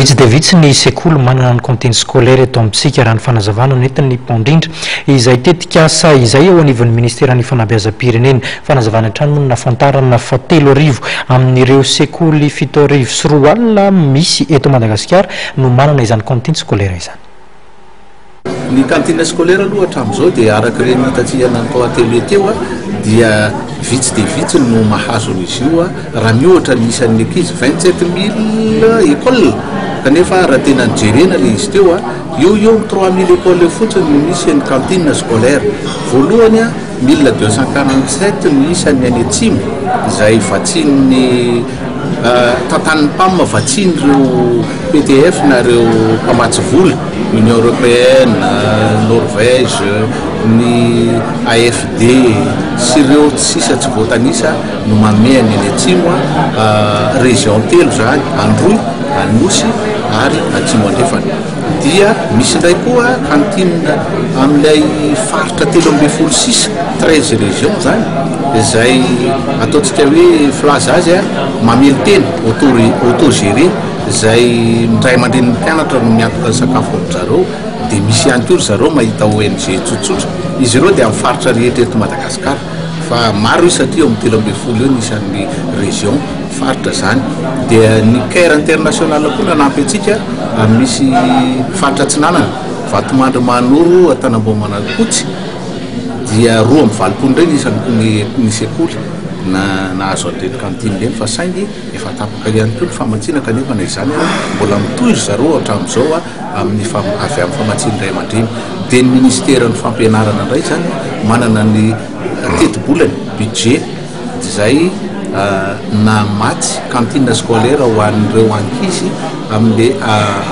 Vitsy dia vitsy ny sekoly manana ny cantine scolaire eto amintsika raha ny fanazavana nentin'ny mpandrindra izay tetikasa izay eo anivon'ny ministera ny fanabeazam-pirenena fanazavana trano nafantarana fa 3 arivo amin'ireo sekoly 7 arivo sy 4 alina misy eto Madagasikara no manana izany cantine scolaire izany. Ny cantine scolaire aloha hatramin'izao dia araka ireny hitatsihana ny tao atelo teo dia vitsy dia vitsy no mahazo izy io raha mihoatra ny isan'ny ankizy 27 000 école kanefa raha tena nijerena le izy teo io 3 000 école fotsiny no misy ny cantine scolaire. Voalohany 1247 no isan'ny any atsimo izay vatsian'ny tantanin'ny PAM vatsiny ireo PDF na ireo mpamatsy vola Union européenne, Norvège, ny AFD sy ireo sisa tsy voatanisa no mamea ny any atsimo région telo zany Androy, Anosy ary Atsimo andrefana. Dia misy indray koa cantine amin'ilay faritra 316 13 région zany izay ataontsika hoe flaza azy mamely teny autogéré izay ndray aman-dren'ny mpianatra no miantoka ny sakafo amin'zareo dia misy ihany koa zareo mahita ONG tsotsotra izy ireo dia amin'ny faritra rehetra eto Madagasikara fa maro satria amin'ny 13 eo nisan'ny région faritra zany. Dia ny CAIR international koa nanampy antsika misy faritra Tsinanana Vatomandry Manoro Antanambaomanalikotsy dia 2.20 reny isan'ny ny sekoly nahazo an'ireny cantine reny fa saingy efa tapaka ihany koa ny famatsiana kanefa na izany mbola mitohy zareo hatramin'izao amin'ny avy amin'ny famatsiana iray aman-dreny. Dia ny ministera ny fampianarana indray zany manana ny teti-bolany budget izay na maty cantine scolaire ho an'ireo ankizy amin'le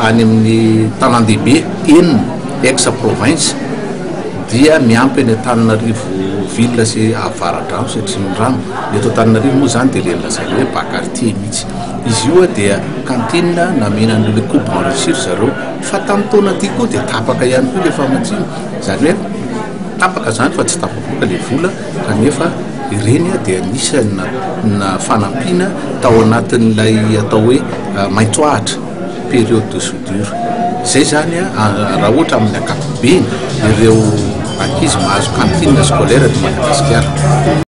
any amin'ny tanan-dehibe enina ex province dia miampy any Antananarivo ville sy avaradrano satria ny rano eto Antananarivo moa zany dia lehilazaina hoe bakartier mihitsy izy io dia cantine namenan'le coupe enrichir zareo fa tamin'ny taona ty koa dia tapaka ihany koa le famatsina zany hoe tapaka zany fa tsy tapaboaka le vola kanefa ireny dia anisany na fanampiana tao anatin'ilay atao hoe maitsoahatra période de soudure zay zany raha ohatra amin'ny ankapobeny ireo ankizy mahazo cantine scolaire de Madagasikara.